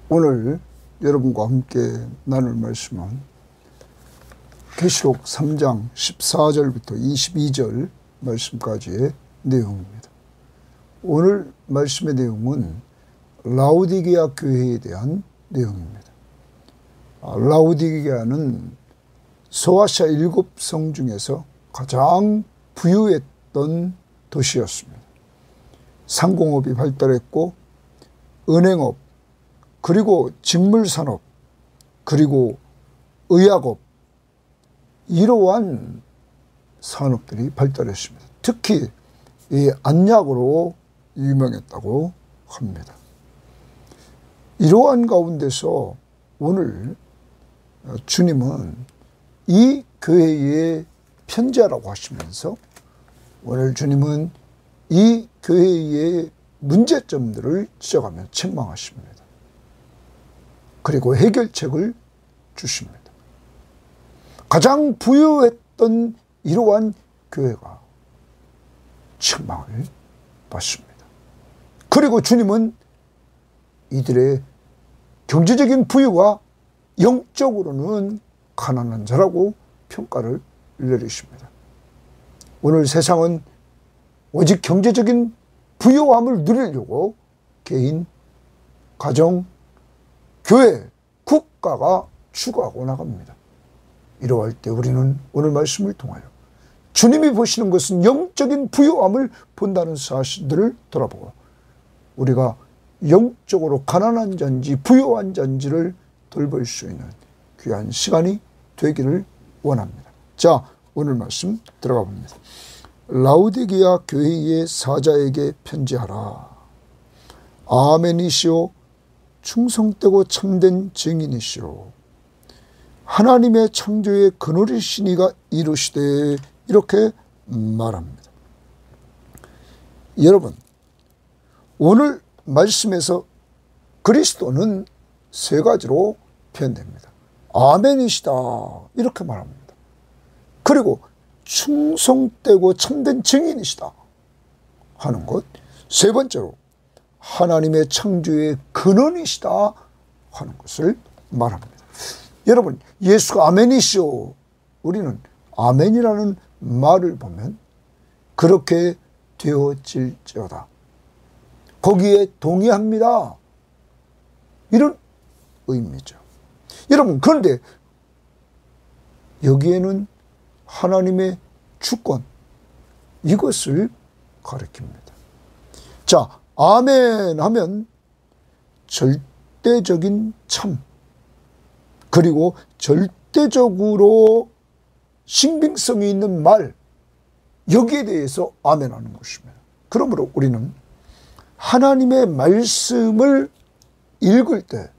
오늘 여러분과 함께 나눌 말씀은 계시록 3장 14절부터 22절 말씀까지의 내용입니다. 오늘 말씀의 내용은 라오디게아 교회에 대한 내용입니다. 라오디게아는 소아시아 7성 중에서 가장 부유했던 도시였습니다. 상공업이 발달했고 은행업, 그리고 직물산업, 그리고 의약업, 이러한 산업들이 발달했습니다. 특히 이 안약으로 유명했다고 합니다. 이러한 가운데서 오늘 주님은 이 교회에 편지하라고 하시면서 오늘 주님은 이 교회의 문제점들을 지적하며 책망하십니다. 그리고 해결책을 주십니다. 가장 부유했던 이러한 교회가 책망을 받습니다. 그리고 주님은 이들의 경제적인 부유가 영적으로는 가난한 자라고 평가를 내리십니다. 오늘 세상은 오직 경제적인 부유함을 누리려고 개인, 가정, 교회, 국가가 추구하고 나갑니다. 이러할 때 우리는 오늘 말씀을 통하여 주님이 보시는 것은 영적인 부유함을 본다는 사실들을 돌아보고 우리가 영적으로 가난한 자인지 부유한 자인지를 돌볼 수 있는 귀한 시간이 되기를 원합니다. 자, 오늘 말씀 들어가 봅니다. 라오디게아 교회의 사자에게 편지하라. 아멘이시오, 충성되고 참된 증인이시오, 하나님의 창조의 그늘이신 이가 이루시되, 이렇게 말합니다. 여러분, 오늘 말씀에서 그리스도는 세 가지로 표현됩니다. 아멘이시다, 이렇게 말합니다. 그리고 충성되고 참된 증인이시다 하는 것. 세 번째로 하나님의 창조의 근원이시다 하는 것을 말합니다. 여러분, 예수가 아멘이시오, 우리는 아멘이라는 말을 보면 그렇게 되어질지어다, 거기에 동의합니다, 이런 의미죠. 여러분, 그런데 여기에는 하나님의 주권, 이것을 가리킵니다. 자, 아멘 하면 절대적인 참, 그리고 절대적으로 신빙성이 있는 말, 여기에 대해서 아멘하는 것입니다. 그러므로 우리는 하나님의 말씀을 읽을 때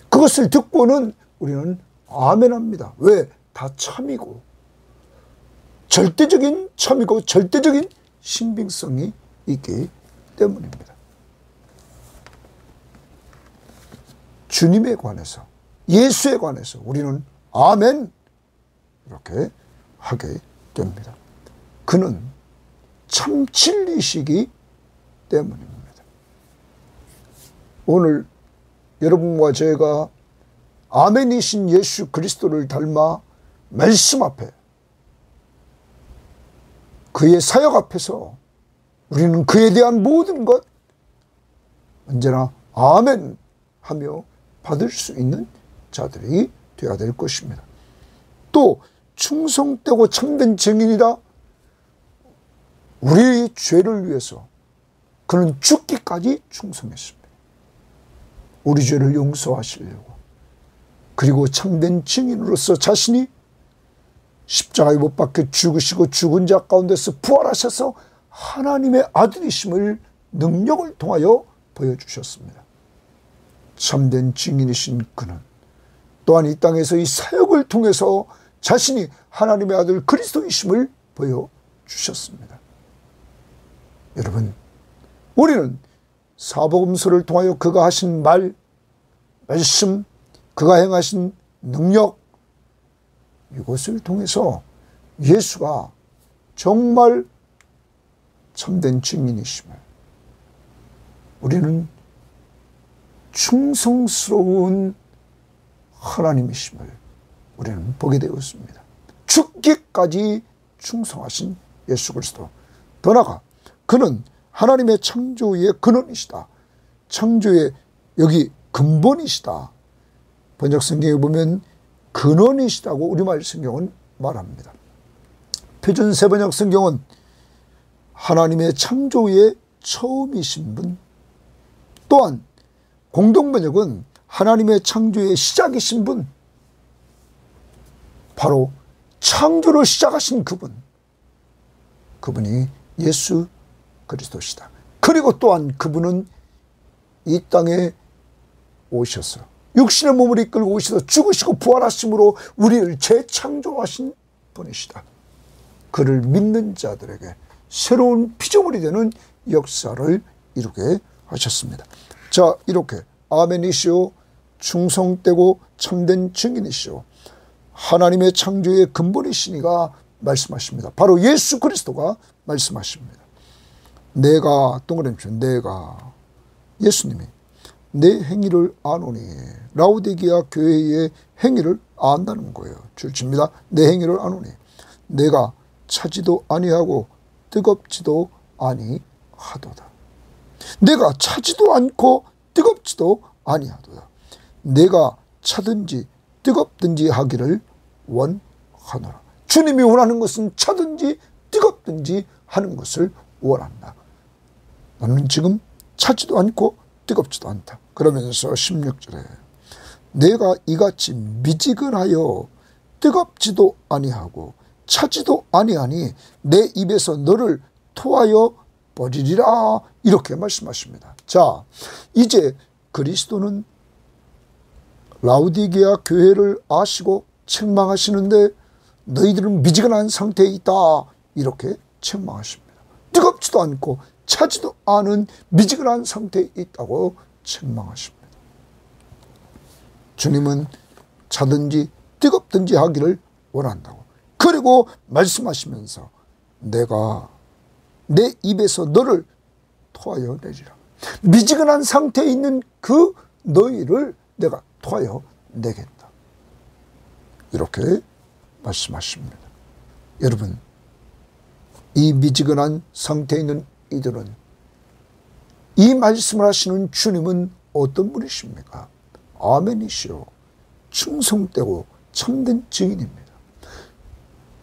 그것을 듣고는 우리는 아멘합니다. 왜? 다 참이고 절대적인 참이고 절대적인 신빙성이 있기 때문입니다. 주님에 관해서, 예수에 관해서 우리는 아멘 이렇게 하게 됩니다. 그는 참 진리시기 때문입니다. 오늘 여러분과 제가 아멘이신 예수 그리스도를 닮아 말씀 앞에, 그의 사역 앞에서 우리는 그에 대한 모든 것 언제나 아멘 하며 받을 수 있는 자들이 되어야 될 것입니다. 또 충성되고 참된 증인이다. 우리의 죄를 위해서 그는 죽기까지 충성했습니다. 우리 죄를 용서하시려고. 그리고 참된 증인으로서 자신이 십자가에 못 박혀 죽으시고 죽은 자 가운데서 부활하셔서 하나님의 아들이심을 능력을 통하여 보여주셨습니다. 참된 증인이신 그는 또한 이 땅에서 이 사역을 통해서 자신이 하나님의 아들 그리스도이심을 보여주셨습니다. 여러분, 우리는 사복음서를 통하여 그가 하신 말씀, 그가 행하신 능력, 이것을 통해서 예수가 정말 참된 증인이심을 우리는 충성스러운 하나님이심을 우리는 보게 되었습니다. 죽기까지 충성하신 예수 그리스도. 더 나아가 그는 하나님의 창조의 근원이시다. 창조의 여기 근본이시다. 번역 성경에 보면 근원이시다고 우리말 성경은 말합니다. 표준 세번역 성경은 하나님의 창조의 처음이신 분, 또한 공동번역은 하나님의 창조의 시작이신 분, 바로 창조를 시작하신 그분이 예수 그리스도시다. 그리고 또한 그분은 이 땅에 오셔서 육신의 몸을 이끌고 오셔서 죽으시고 부활하심으로 우리를 재창조하신 분이시다. 그를 믿는 자들에게 새로운 피조물이 되는 역사를 이루게 하셨습니다. 자, 이렇게 아멘이시오, 충성되고 참된 증인이시오, 하나님의 창조의 근본이시니가 말씀하십니다. 바로 예수 그리스도가 말씀하십니다. 내가 동그라미죠. 내가 예수님이 내 행위를 아노니, 라오디게아 교회의 행위를 안다는 거예요. 줄칩니다. 내 행위를 아노니 내가 차지도 아니하고 뜨겁지도 아니하도다. 내가 차지도 않고 뜨겁지도 아니하도다. 내가 차든지 뜨겁든지 하기를 원하노라. 주님이 원하는 것은 차든지 뜨겁든지 하는 것을 원한다. 나는 지금 차지도 않고 뜨겁지도 않다. 그러면서 16절에 내가 이같이 미지근하여 뜨겁지도 아니하고 차지도 아니하니 내 입에서 너를 토하여 버리리라. 이렇게 말씀하십니다. 자, 이제 그리스도는 라오디게아 교회를 아시고 책망하시는데 너희들은 미지근한 상태에 있다. 이렇게 책망하십니다. 뜨겁지도 않고 차지도 않은 미지근한 상태에 있다고 책망하십니다. 주님은 차든지 뜨겁든지 하기를 원한다고. 그리고 말씀하시면서 내가 내 입에서 너를 토하여 내리라. 미지근한 상태에 있는 그 너희를 내가 토하여 내겠다. 이렇게 말씀하십니다. 여러분, 이 미지근한 상태에 있는 이들은, 이 말씀을 하시는 주님은 어떤 분이십니까? 아멘이시오, 충성되고 참된 증인입니다.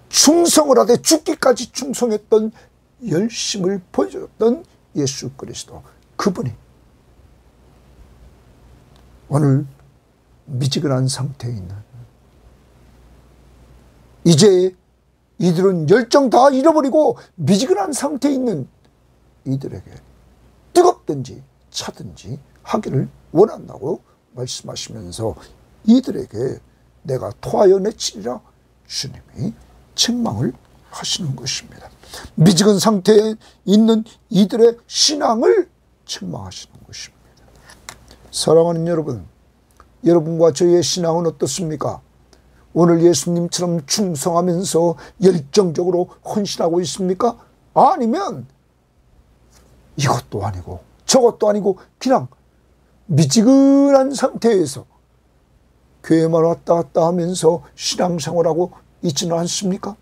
충성을 하되 죽기까지 충성했던, 열심을 보여줬던 예수 그리스도, 그분이 오늘 미지근한 상태에 있는, 이제 이들은 열정 다 잃어버리고 미지근한 상태에 있는 이들에게 뜨겁든지 차든지 하기를 원한다고 말씀하시면서 이들에게 내가 토하여 내치리라 주님이 책망을 하시는 것입니다. 미지근 상태에 있는 이들의 신앙을 책망하시는 것입니다. 사랑하는 여러분, 여러분과 저희의 신앙은 어떻습니까? 오늘 예수님처럼 충성하면서 열정적으로 헌신하고 있습니까? 아니면 이것도 아니고 저것도 아니고 그냥 미지근한 상태에서 교회만 왔다 갔다 하면서 신앙생활하고 있지는 않습니까?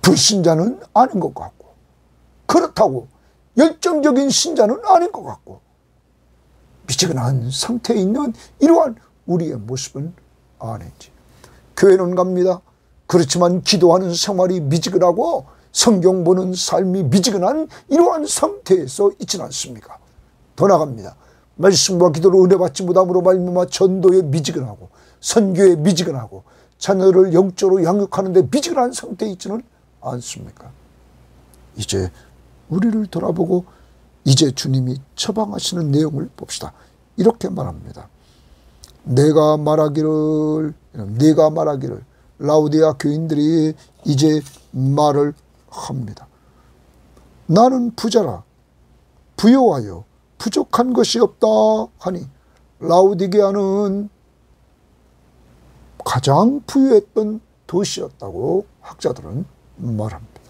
불신자는 아닌 것 같고, 그렇다고 열정적인 신자는 아닌 것 같고, 미지근한 상태에 있는 이러한 우리의 모습은 아닌지. 교회는 갑니다. 그렇지만 기도하는 생활이 미지근하고 성경 보는 삶이 미지근한 이러한 상태에서 있지는 않습니까? 더 나갑니다. 말씀과 기도로 은혜 받지 못함으로 말미암아 전도에 미지근하고 선교에 미지근하고 자녀를 영적으로 양육하는데 미지근한 상태에 있지는 않습니까? 이제 우리를 돌아보고 이제 주님이 처방하시는 내용을 봅시다. 이렇게 말합니다. 내가 말하기를 라오디게아 교인들이 이제 말을 합니다. 나는 부자라 부요하여 부족한 것이 없다 하니, 라오디게아는 가장 부유했던 도시였다고 학자들은 말합니다.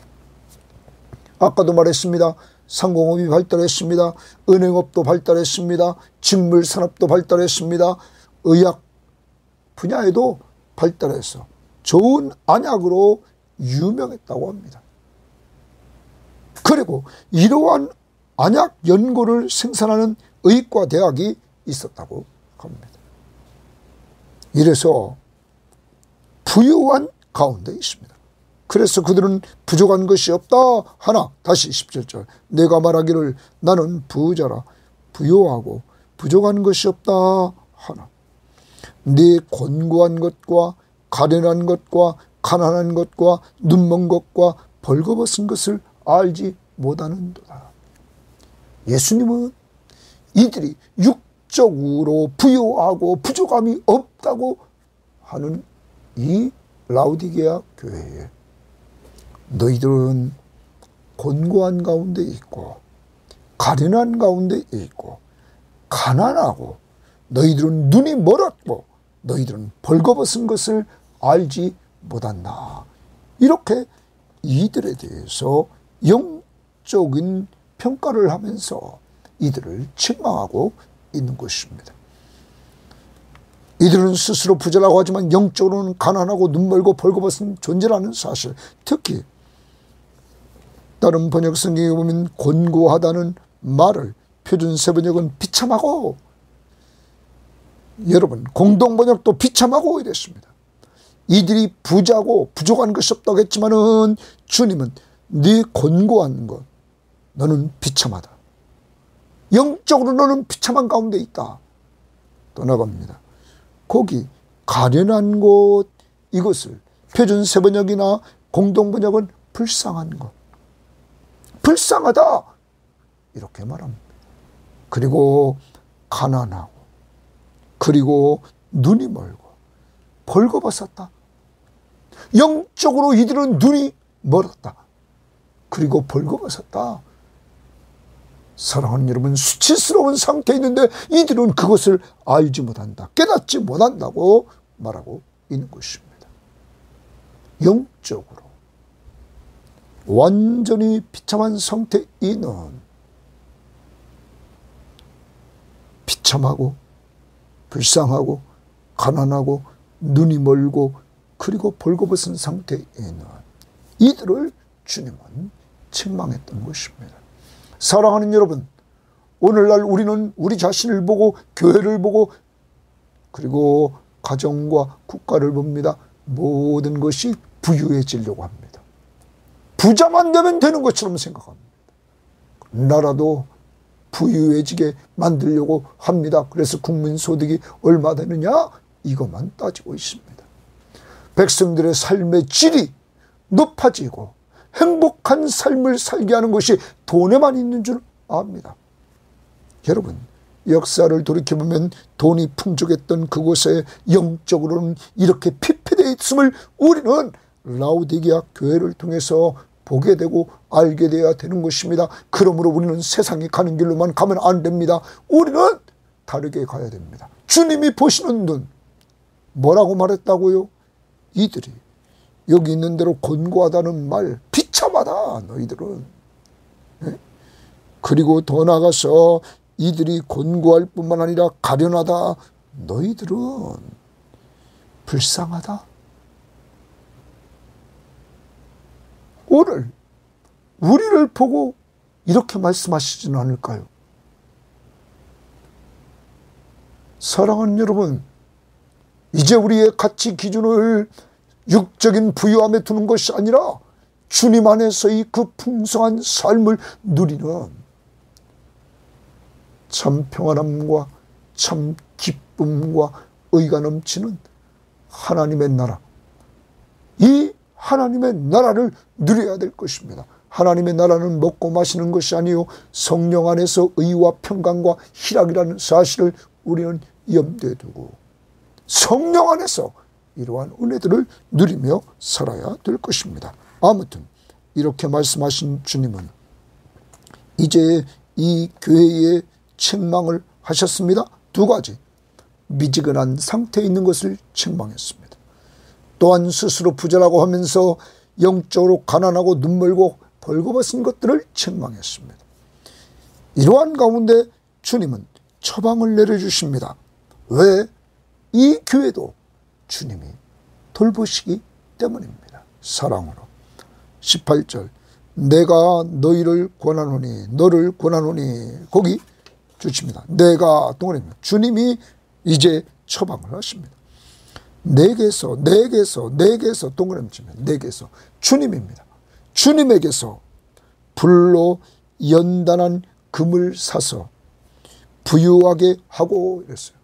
아까도 말했습니다. 상공업이 발달했습니다. 은행업도 발달했습니다. 직물산업도 발달했습니다. 의학 분야에도 발달해서 좋은 안약으로 유명했다고 합니다. 그리고 이러한 안약 연고를 생산하는 의과대학이 있었다고 합니다. 이래서 부유한 가운데 있습니다. 그래서 그들은 부족한 것이 없다 하나, 다시 17절, 내가 말하기를 나는 부자라 부요하고 부족한 것이 없다 하나, 네 곤고한 것과 가련한 것과 가난한 것과 눈먼 것과 벌거벗은 것을 알지 못하는도다. 예수님은 이들이 육적으로 부요하고 부족함이 없다고 하는 이 라오디게아 교회에 너희들은 곤고한 가운데 있고 가련한 가운데 있고 가난하고 너희들은 눈이 멀었고 너희들은 벌거벗은 것을 알지 못한다. 이렇게 이들에 대해서 영적인 평가를 하면서 이들을 책망하고 있는 것입니다. 이들은 스스로 부자라고 하지만 영적으로는 가난하고 눈멀고 벌거벗은 존재라는 사실, 특히 다른 번역 성경에 보면 곤고하다는 말을 표준 세번역은 비참하고, 여러분 공동번역도 비참하고 이랬습니다. 이들이 부자고 부족한 것이 없다고 했지만은 주님은 네 곤고한 것, 너는 비참하다. 영적으로 너는 비참한 가운데 있다. 또 나갑니다. 거기 가련한 곳, 이것을 표준 세번역이나 공동번역은 불쌍한 것, 불쌍하다 이렇게 말합니다. 그리고 가난하고, 그리고 눈이 멀고 벌거벗었다. 영적으로 이들은 눈이 멀었다. 그리고 벌거벗었다. 사랑하는 여러분, 수치스러운 상태에 있는데 이들은 그것을 알지 못한다, 깨닫지 못한다고 말하고 있는 것입니다. 영적으로 완전히 비참한 상태에 있는, 비참하고 불쌍하고 가난하고 눈이 멀고 그리고 벌거벗은 상태에 있는 이들을 주님은 책망했던 것입니다. 사랑하는 여러분, 오늘날 우리는 우리 자신을 보고 교회를 보고 그리고 가정과 국가를 봅니다. 모든 것이 부유해지려고 합니다. 부자만 되면 되는 것처럼 생각합니다. 나라도 부유해지게 만들려고 합니다. 그래서 국민소득이 얼마 되느냐, 이것만 따지고 있습니다. 백성들의 삶의 질이 높아지고 행복한 삶을 살게 하는 것이 돈에만 있는 줄 압니다. 여러분, 역사를 돌이켜보면 돈이 풍족했던 그곳에 영적으로는 이렇게 피폐되어 있음을 우리는 라오디게아 교회를 통해서 보게 되고 알게 되어야 되는 것입니다. 그러므로 우리는 세상이 가는 길로만 가면 안 됩니다. 우리는 다르게 가야 됩니다. 주님이 보시는 눈, 뭐라고 말했다고요? 이들이 여기 있는 대로 곤고하다는 말, 비참하다 너희들은. 그리고 더 나아가서 이들이 곤고할 뿐만 아니라 가련하다, 너희들은 불쌍하다. 오늘 우리를 보고 이렇게 말씀하시지는 않을까요? 사랑하는 여러분, 이제 우리의 가치 기준을 육적인 부유함에 두는 것이 아니라 주님 안에서의 그 풍성한 삶을 누리는 참 평안함과 참 기쁨과 의가 넘치는 하나님의 나라, 이 하나님의 나라를 누려야 될 것입니다. 하나님의 나라는 먹고 마시는 것이 아니요 성령 안에서 의와 평강과 희락이라는 사실을 우리는 염두에 두고 성령 안에서 이러한 은혜들을 누리며 살아야 될 것입니다. 아무튼 이렇게 말씀하신 주님은 이제 이 교회에 책망을 하셨습니다. 두 가지, 미지근한 상태에 있는 것을 책망했습니다. 또한 스스로 부자라고 하면서 영적으로 가난하고 눈멀고 벌거벗은 것들을 책망했습니다. 이러한 가운데 주님은 처방을 내려주십니다. 왜? 이 교회도 주님이 돌보시기 때문입니다. 사랑으로. 18절 내가 너희를 권하노니 너를 권하노니 거기 주십니다. 내가 동그라미 주님이 이제 처방을 하십니다. 내게서 동그라미 치면 내게서 주님입니다. 주님에게서 불로 연단한 금을 사서 부유하게 하고 이랬어요.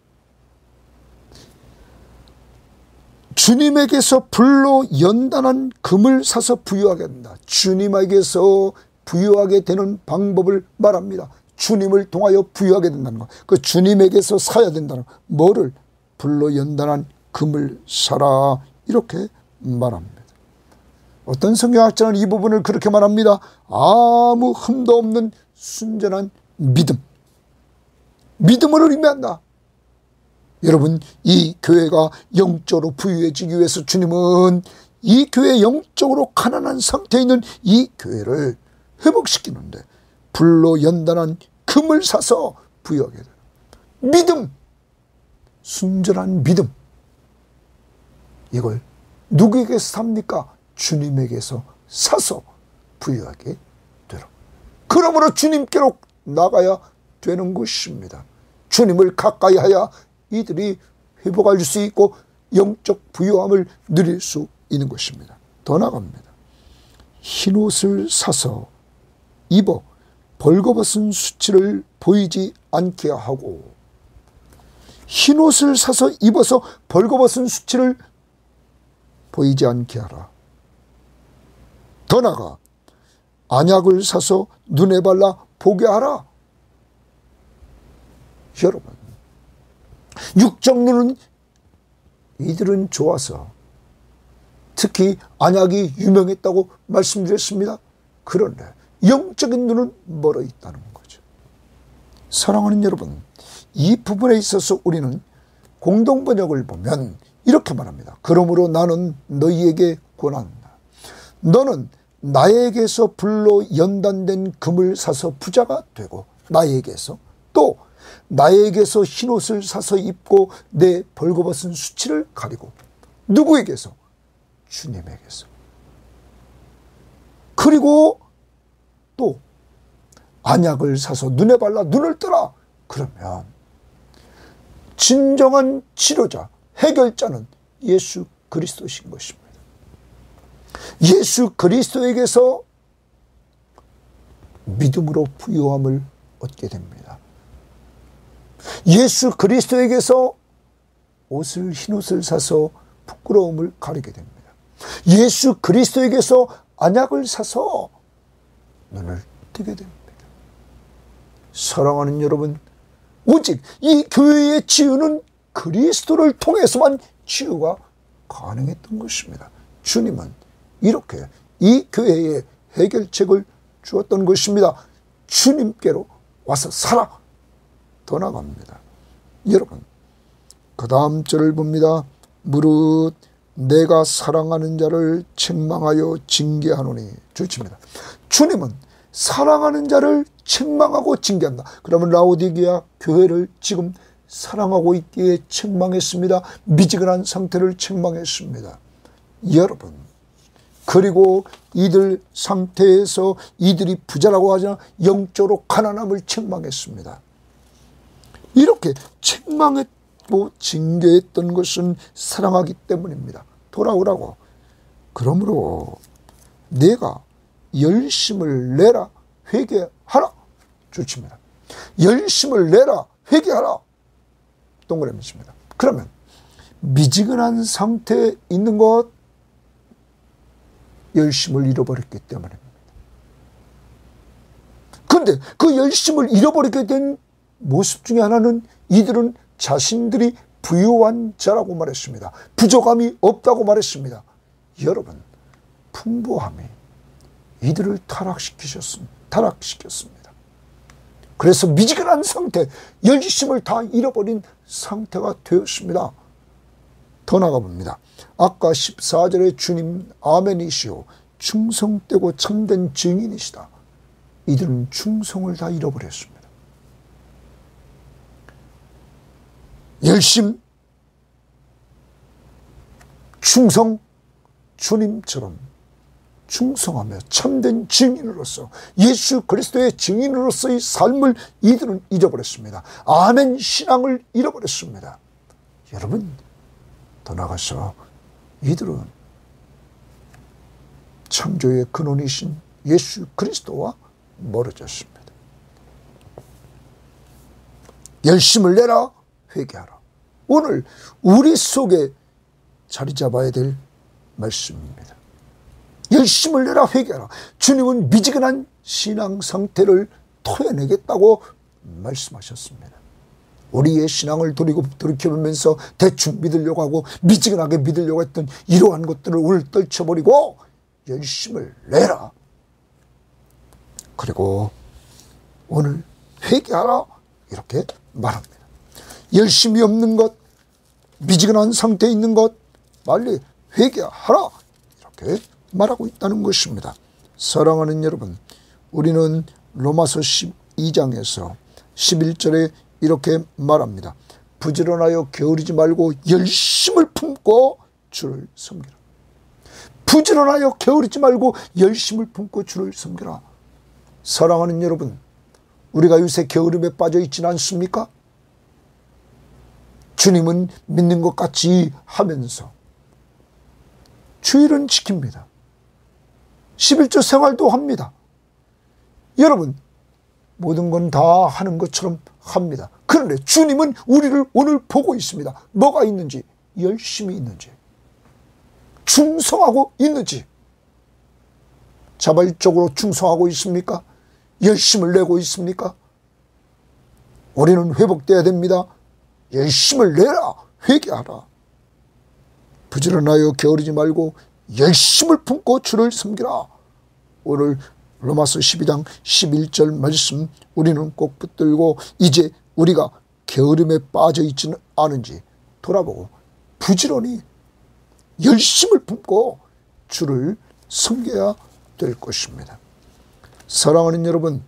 주님에게서 불로 연단한 금을 사서 부유하게 한다. 주님에게서 부유하게 되는 방법을 말합니다. 주님을 통하여 부유하게 된다는 것. 그 주님에게서 사야 된다는 것. 뭐를? 불로 연단한 금을 사라. 이렇게 말합니다. 어떤 성경학자는 이 부분을 그렇게 말합니다. 아무 흠도 없는 순전한 믿음. 믿음을 의미한다. 여러분, 이 교회가 영적으로 부유해지기 위해서 주님은 이 교회 영적으로 가난한 상태에 있는 이 교회를 회복시키는데 불로 연단한 금을 사서 부유하게 돼요. 믿음, 순전한 믿음. 이걸 누구에게서 삽니까? 주님에게서 사서 부유하게 되라. 그러므로 주님께로 나가야 되는 것입니다. 주님을 가까이 하여 이들이 회복할 수 있고 영적 부유함을 누릴 수 있는 것입니다. 더 나갑니다. 흰옷을 사서 입어 벌거벗은 수치를 보이지 않게 하고, 흰옷을 사서 입어서 벌거벗은 수치를 보이지 않게 하라. 더 나아가 안약을 사서 눈에 발라 보게 하라. 여러분, 육적 눈은 이들은 좋아서 특히 안약이 유명했다고 말씀드렸습니다. 그런데 영적인 눈은 멀어 있다는 거죠. 사랑하는 여러분, 이 부분에 있어서 우리는 공동번역을 보면 이렇게 말합니다. 그러므로 나는 너희에게 권한다. 너는 나에게서 불로 연단된 금을 사서 부자가 되고, 나에게서 또 나에게서 흰옷을 사서 입고 내 벌거벗은 수치를 가리고. 누구에게서? 주님에게서. 그리고 또 안약을 사서 눈에 발라 눈을 뜨라. 그러면 진정한 치료자, 해결자는 예수 그리스도신 것입니다. 예수 그리스도에게서 믿음으로 부유함을 얻게 됩니다. 예수 그리스도에게서 흰옷을 사서 부끄러움을 가리게 됩니다. 예수 그리스도에게서 안약을 사서 눈을 뜨게 됩니다. 사랑하는 여러분, 오직 이 교회의 치유는 그리스도를 통해서만 치유가 가능했던 것입니다. 주님은 이렇게 이 교회에 해결책을 주었던 것입니다. 주님께로 와서 살아. 더 나갑니다. 여러분, 그 다음 절을 봅니다. 무릇 내가 사랑하는 자를 책망하여 징계하노니. 주십니다. 주님은 사랑하는 자를 책망하고 징계한다. 그러면 라오디게아 교회를 지금 사랑하고 있기에 책망했습니다. 미지근한 상태를 책망했습니다. 여러분, 그리고 이들 상태에서 이들이 부자라고 하자 영적으로 가난함을 책망했습니다. 이렇게 책망했고 징계했던 것은 사랑하기 때문입니다. 돌아오라고. 그러므로 내가 열심을 내라, 회개하라. 주십니다. 열심을 내라, 회개하라. 동그라미 칩니다. 그러면 미지근한 상태에 있는 것, 열심을 잃어버렸기 때문입니다. 그런데 그 열심을 잃어버리게 된 모습 중에 하나는 이들은 자신들이 부유한 자라고 말했습니다. 부족함이 없다고 말했습니다. 여러분, 풍부함이 이들을 타락시켰습니다. 그래서 미지근한 상태, 열심을 다 잃어버린 상태가 되었습니다. 더 나가봅니다. 아까 14절에 주님 아멘이시오, 충성되고 참된 증인이시다. 이들은 충성을 다 잃어버렸습니다. 열심, 충성, 주님처럼 충성하며 참된 증인으로서 예수 그리스도의 증인으로서의 삶을 이들은 잊어버렸습니다. 아멘 신앙을 잃어버렸습니다. 여러분, 더 나아가서 이들은 창조의 근원이신 예수 그리스도와 멀어졌습니다. 열심을 내라, 회개하라. 오늘 우리 속에 자리 잡아야 될 말씀입니다. 열심을 내라, 회개하라. 주님은 미지근한 신앙 상태를 토해내겠다고 말씀하셨습니다. 우리의 신앙을 돌이켜보면서 대충 믿으려고 하고 미지근하게 믿으려고 했던 이러한 것들을 오늘 떨쳐버리고 열심을 내라. 그리고 오늘 회개하라, 이렇게 말합니다. 열심이 없는 것, 미지근한 상태에 있는 것, 빨리 회개하라, 이렇게 말하고 있다는 것입니다. 사랑하는 여러분, 우리는 로마서 12장에서 11절에 이렇게 말합니다. 부지런하여 게으르지 말고 열심을 품고 주를 섬기라. 부지런하여 게으르지 말고 열심을 품고 주를 섬기라. 사랑하는 여러분, 우리가 요새 게으름에 빠져 있지는 않습니까? 주님은 믿는 것 같이 하면서 주일은 지킵니다. 11조 생활도 합니다. 여러분, 모든 건 다 하는 것처럼 합니다. 그런데 주님은 우리를 오늘 보고 있습니다. 뭐가 있는지, 열심히 있는지, 충성하고 있는지. 자발적으로 충성하고 있습니까? 열심을 내고 있습니까? 우리는 회복돼야 됩니다. 열심을 내라, 회개하라. 부지런하여 게으르지 말고 열심을 품고 주를 섬기라. 오늘 로마서 12장 11절 말씀 우리는 꼭 붙들고 이제 우리가 게으름에 빠져 있지는 않은지 돌아보고 부지런히 열심을 품고 주를 섬겨야 될 것입니다. 사랑하는 여러분,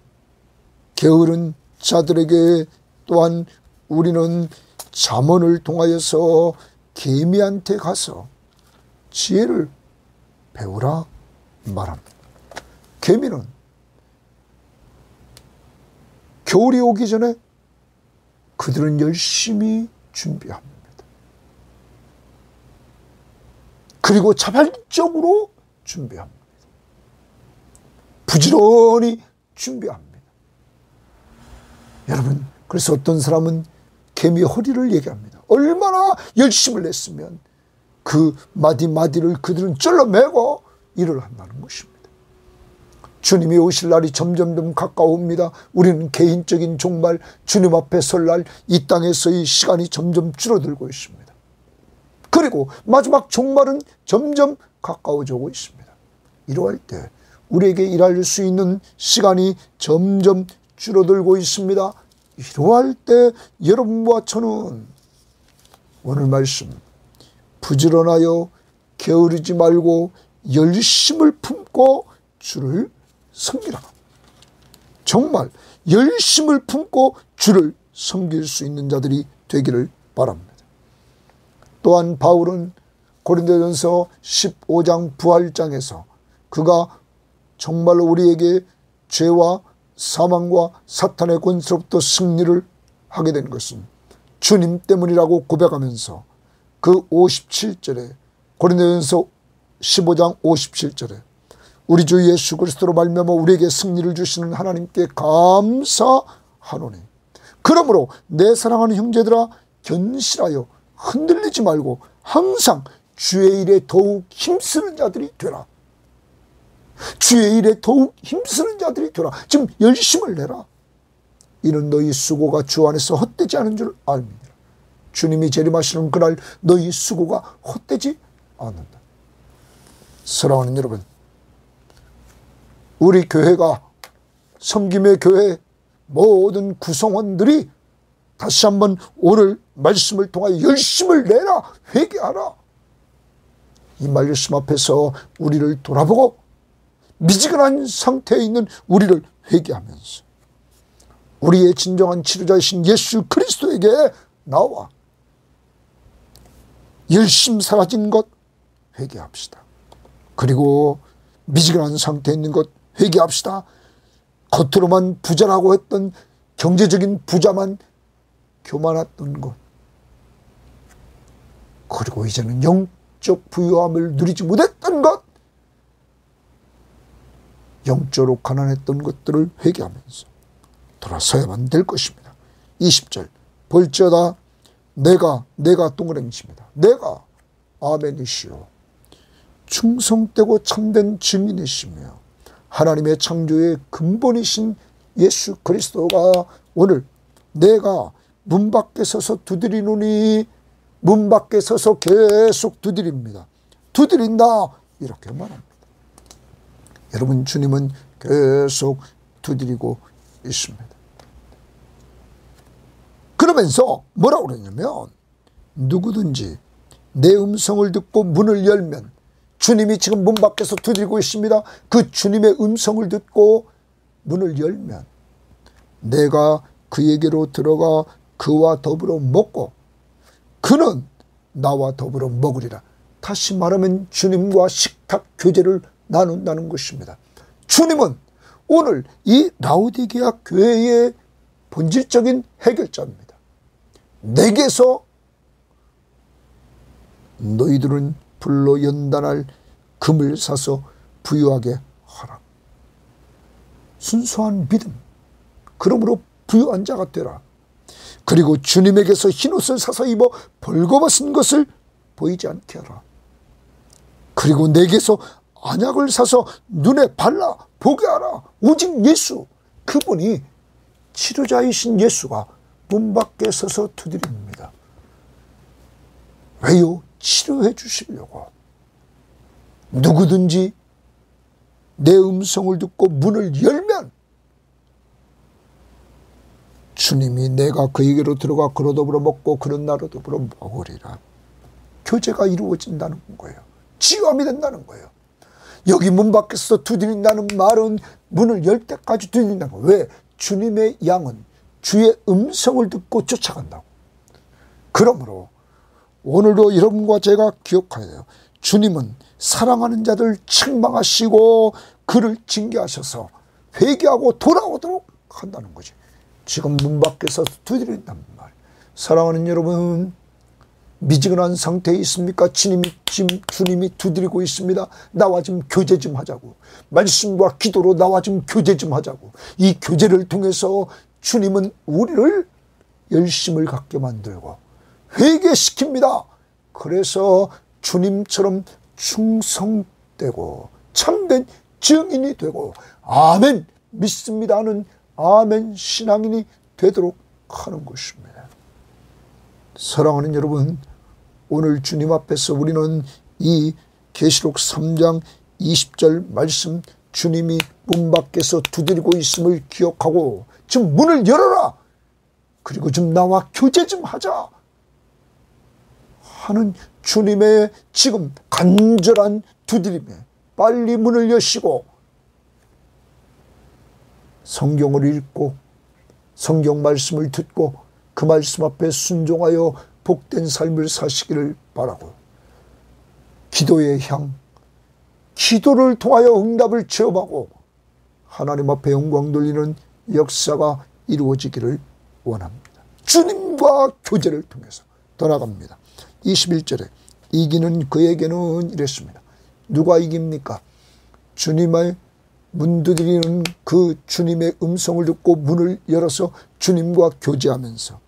게으른 자들에게 또한 우리는 잠언을 통하여서 개미한테 가서 지혜를 배우라 말합니다. 개미는 겨울이 오기 전에 그들은 열심히 준비합니다. 그리고 자발적으로 준비합니다. 부지런히 준비합니다. 여러분, 그래서 어떤 사람은 개미 허리를 얘기합니다. 얼마나 열심을 냈으면 그 마디마디를 그들은 쩔러매고 일을 한다는 것입니다. 주님이 오실 날이 점점 가까워옵니다. 우리는 개인적인 종말, 주님 앞에 설 날 이 땅에서의 시간이 점점 줄어들고 있습니다. 그리고 마지막 종말은 점점 가까워져 오고 있습니다. 이러할 때 우리에게 일할 수 있는 시간이 점점 줄어들고 있습니다. 이러할 때 여러분과 저는 오늘 말씀 부지런하여 게으르지 말고 열심을 품고 주를 섬기라. 정말 열심을 품고 주를 섬길 수 있는 자들이 되기를 바랍니다. 또한 바울은 고린도전서 15장 부활장에서 그가 정말로 우리에게 죄와 사망과 사탄의 권세로부터 승리를 하게 된 것은 주님 때문이라고 고백하면서 그 57절에 고린도전서 15장 57절에 우리 주 예수 그리스도로 말미암아 우리에게 승리를 주시는 하나님께 감사하노니 그러므로 내 사랑하는 형제들아 견실하여 흔들리지 말고 항상 주의 일에 더욱 힘쓰는 자들이 되라. 주의 일에 더욱 힘쓰는 자들이 되라. 지금 열심을 내라. 이는 너희 수고가 주 안에서 헛되지 않은 줄 압니다. 주님이 재림하시는 그날 너희 수고가 헛되지 않는다. 사랑하는 여러분, 우리 교회가 섬김의 교회 모든 구성원들이 다시 한번 오늘 말씀을 통하여 열심을 내라, 회개하라. 이 말씀 앞에서 우리를 돌아보고 미지근한 상태에 있는 우리를 회개하면서 우리의 진정한 치료자이신 예수 그리스도에게 나와 열심 사라진 것 회개합시다. 그리고 미지근한 상태에 있는 것 회개합시다. 겉으로만 부자라고 했던 경제적인 부자만 교만했던 것, 그리고 이제는 영적 부유함을 누리지 못했던 것, 영적으로 가난했던 것들을 회개하면서 돌아서야만 될 것입니다. 20절 볼지어다 내가 동그라미입니다. 내가 아멘이시오 충성되고 참된 증인이시며 하나님의 창조의 근본이신 예수 그리스도가 오늘 내가 문 밖에 서서 두드리노니, 문 밖에 서서 계속 두드립니다. 두드린다 이렇게 말합니다. 여러분, 주님은 계속 두드리고 있습니다. 그러면서 뭐라고 그러냐면, 누구든지 내 음성을 듣고 문을 열면, 주님이 지금 문 밖에서 두드리고 있습니다. 그 주님의 음성을 듣고 문을 열면 내가 그에게로 들어가 그와 더불어 먹고 그는 나와 더불어 먹으리라. 다시 말하면 주님과 식탁 교제를 나눈다는 것입니다. 주님은 오늘 이 라오디게아 교회의 본질적인 해결자입니다. 내게서 너희들은 불로 연단할 금을 사서 부유하게 하라. 순수한 믿음, 그러므로 부유한 자가 되라. 그리고 주님에게서 흰옷을 사서 입어 벌거벗은 것을 보이지 않게 하라. 그리고 내게서 안약을 사서 눈에 발라 보게 하라. 오직 예수, 그분이 치료자이신 예수가 문 밖에 서서 두드립니다. 왜요? 치료해 주시려고. 누구든지 내 음성을 듣고 문을 열면 주님이 내가 그에게로 들어가 그로 더불어 먹고 그런 나로 더불어 먹으리라. 교제가 이루어진다는 거예요. 치유함이 된다는 거예요. 여기 문 밖에서 두드린다는 말은 문을 열 때까지 두드린다는 거예요. 왜? 주님의 양은 주의 음성을 듣고 쫓아간다고. 그러므로 오늘도 여러분과 제가 기억해야 돼요. 주님은 사랑하는 자들 책망하시고 그를 징계하셔서 회개하고 돌아오도록 한다는 거지. 지금 문 밖에서 두드린단 말. 사랑하는 여러분, 미지근한 상태에 있습니까? 주님이 두드리고 있습니다. 나와 좀 교제 좀 하자고. 말씀과 기도로 나와 좀 교제 좀 하자고. 이 교제를 통해서 주님은 우리를 열심을 갖게 만들고 회개시킵니다. 그래서 주님처럼 충성되고 참된 증인이 되고 아멘 믿습니다 하는 아멘 신앙인이 되도록 하는 것입니다. 사랑하는 여러분, 오늘 주님 앞에서 우리는 이 계시록 3장 20절 말씀, 주님이 문 밖에서 두드리고 있음을 기억하고 지금 문을 열어라, 그리고 좀 나와 교제 좀 하자 하는 주님의 지금 간절한 두드림에 빨리 문을 여시고 성경을 읽고 성경 말씀을 듣고 그 말씀 앞에 순종하여 복된 삶을 사시기를 바라고, 기도의 향, 기도를 통하여 응답을 체험하고 하나님 앞에 영광 돌리는 역사가 이루어지기를 원합니다. 주님과 교제를 통해서 더 나갑니다. 21절에 이기는 그에게는 이랬습니다. 누가 이깁니까? 주님의 문 두드리는 그 주님의 음성을 듣고 문을 열어서 주님과 교제하면서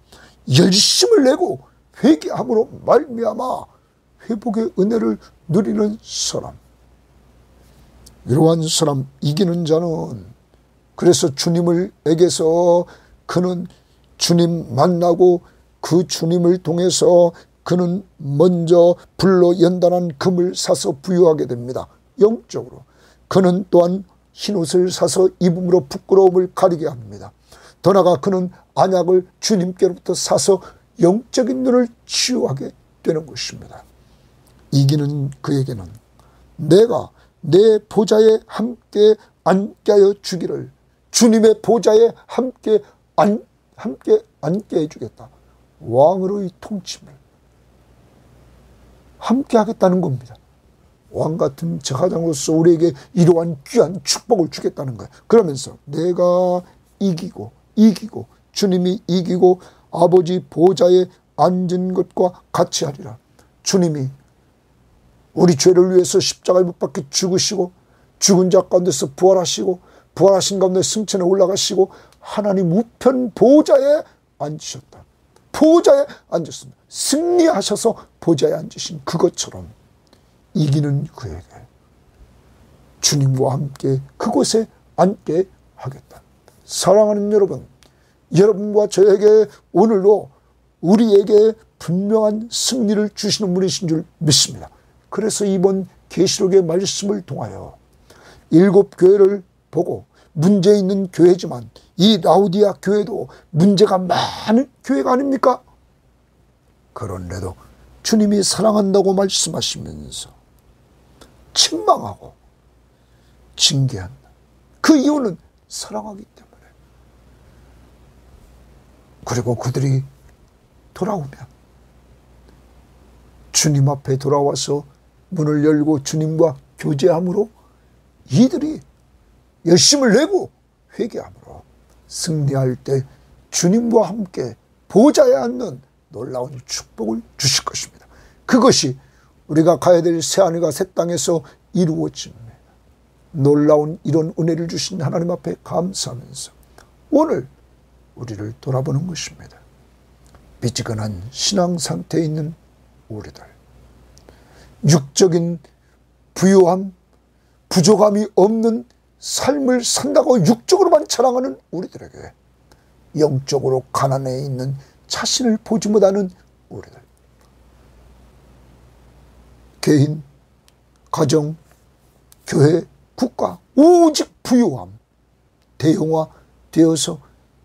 열심을 내고 회개함으로 말미암아 회복의 은혜를 누리는 사람, 이러한 사람, 이기는 자는, 그래서 주님에게서 그는 주님 만나고 그 주님을 통해서 그는 먼저 불로 연단한 금을 사서 부유하게 됩니다. 영적으로. 그는 또한 흰옷을 사서 입음으로 부끄러움을 가리게 합니다. 더 나아가 그는 안약을 주님께로부터 사서 영적인 눈을 치유하게 되는 것입니다. 이기는 그에게는 내가 내 보좌에 함께 앉게 하여 주기를, 주님의 보좌에 함께 앉게 해주겠다. 왕으로의 통치를. 함께 하겠다는 겁니다. 왕같은 제사장으로서 우리에게 이러한 귀한 축복을 주겠다는 거예요. 그러면서 내가 이기고 주님이 이기고 아버지 보좌에 앉은 것과 같이 하리라. 주님이 우리 죄를 위해서 십자가에 못 박혀 죽으시고 죽은 자 가운데서 부활하시고 부활하신 가운데 승천에 올라가시고 하나님 우편 보좌에 앉으셨다. 보좌에 앉았습니다. 승리하셔서 보좌에 앉으신 그것처럼 이기는 그에게 주님과 함께 그곳에 앉게 하겠다. 사랑하는 여러분, 여러분과 저에게 오늘도 우리에게 분명한 승리를 주시는 분이신 줄 믿습니다. 그래서 이번 계시록의 말씀을 통하여 7교회를 보고 문제 있는 교회지만 이 라우디아 교회도 문제가 많은 교회가 아닙니까? 그런데도 주님이 사랑한다고 말씀하시면서 책망하고 징계한다. 그 이유는 사랑하기 때문에. 그리고 그들이 돌아오면 주님 앞에 돌아와서 문을 열고 주님과 교제함으로 이들이 열심을 내고 회개함으로 승리할 때 주님과 함께 보좌에 앉는 놀라운 축복을 주실 것입니다. 그것이 우리가 가야 될 새하늘과 새 땅에서 이루어집니다. 놀라운 이런 은혜를 주신 하나님 앞에 감사하면서 오늘 우리를 돌아보는 것입니다. 미지근한 신앙 상태에 있는 우리들, 육적인 부유함, 부족함이 없는 삶을 산다고 육적으로만 자랑하는 우리들에게 영적으로 가난해 있는 자신을 보지 못하는 우리들, 개인, 가정, 교회, 국가 오직 부유함 대형화되어서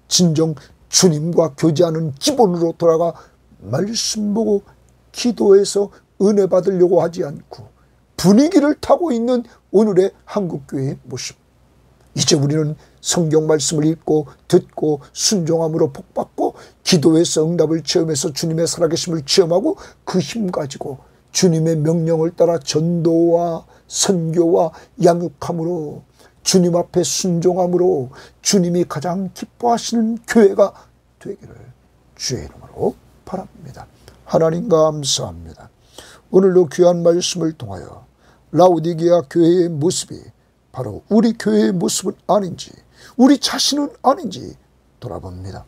진정 주님과 교제하는 기본으로 돌아가 말씀 보고 기도해서 은혜 받으려고 하지 않고 분위기를 타고 있는 오늘의 한국교회의 모습. 이제 우리는 성경 말씀을 읽고 듣고 순종함으로 복받고 기도해서 응답을 체험해서 주님의 살아계심을 체험하고 그 힘 가지고 주님의 명령을 따라 전도와 선교와 양육함으로 주님 앞에 순종함으로 주님이 가장 기뻐하시는 교회가 되기를 주의 이름으로 바랍니다. 하나님 감사합니다. 오늘도 귀한 말씀을 통하여 라우디게아 교회의 모습이 바로 우리 교회의 모습은 아닌지 우리 자신은 아닌지 돌아봅니다.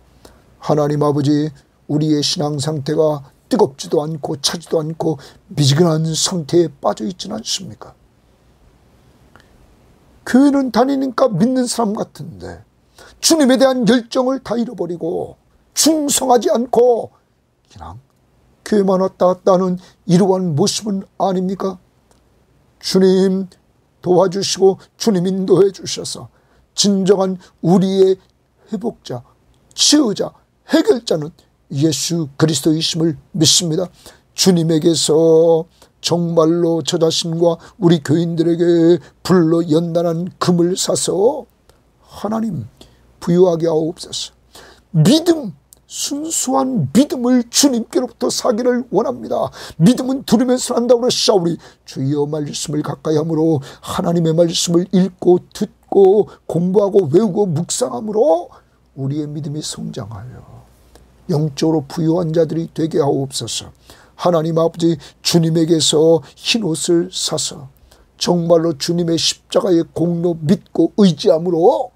하나님 아버지, 우리의 신앙 상태가 뜨겁지도 않고 차지도 않고 미지근한 상태에 빠져 있지는 않습니까? 교회는 다니니까 믿는 사람 같은데 주님에 대한 열정을 다 잃어버리고 충성하지 않고 그냥 교회만 왔다 갔다 하는 이러한 모습은 아닙니까? 주님 도와주시고 주님 인도해 주셔서 진정한 우리의 회복자, 치유자, 해결자는 예수 그리스도이심을 믿습니다. 주님에게서 정말로 저 자신과 우리 교인들에게 불로 연단한 금을 사서 하나님 부유하게 하옵소서. 믿음, 순수한 믿음을 주님께로부터 사기를 원합니다. 믿음은 들으면서 한다고 그러시오리. 주여 말씀을 가까이 함으로 하나님의 말씀을 읽고 듣고 공부하고 외우고 묵상함으로 우리의 믿음이 성장하여 영적으로 부유한 자들이 되게 하옵소서. 하나님 아버지, 주님에게서 흰옷을 사서 정말로 주님의 십자가의 공로 믿고 의지함으로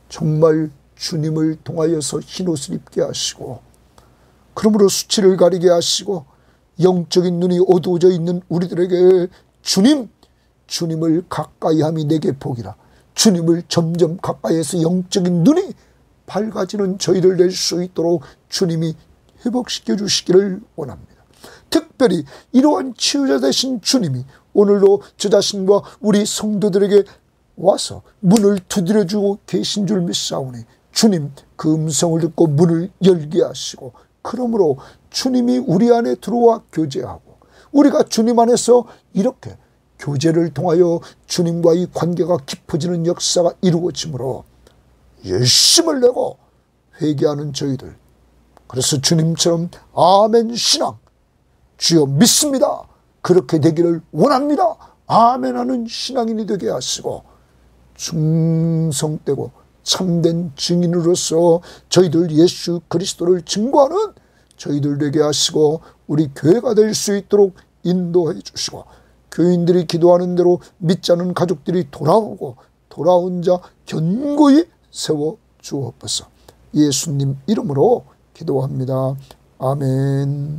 정말 주님을 통하여서 흰옷을 입게 하시고 그러므로 수치를 가리게 하시고 영적인 눈이 어두워져 있는 우리들에게 주님을 가까이함이 내게 복이라. 주님을 점점 가까이해서 영적인 눈이 밝아지는 저희를 낼 수 있도록 주님이 회복시켜 주시기를 원합니다. 특별히 이러한 치유자 되신 주님이 오늘도 저 자신과 우리 성도들에게 와서 문을 두드려주고 계신 줄 믿사오니 주님 그 음성을 듣고 문을 열게 하시고 그러므로 주님이 우리 안에 들어와 교제하고 우리가 주님 안에서 이렇게 교제를 통하여 주님과의 관계가 깊어지는 역사가 이루어지므로 열심을 내고 회개하는 저희들, 그래서 주님처럼 아멘 신앙, 주여 믿습니다. 그렇게 되기를 원합니다. 아멘 하는 신앙인이 되게 하시고 충성되고 참된 증인으로서 저희들 예수 그리스도를 증거하는 저희들 되게 하시고 우리 교회가 될 수 있도록 인도해 주시고 교인들이 기도하는 대로 믿지 않은 가족들이 돌아오고 돌아온 자 견고히 세워 주옵소서. 예수님 이름으로 기도합니다. 아멘.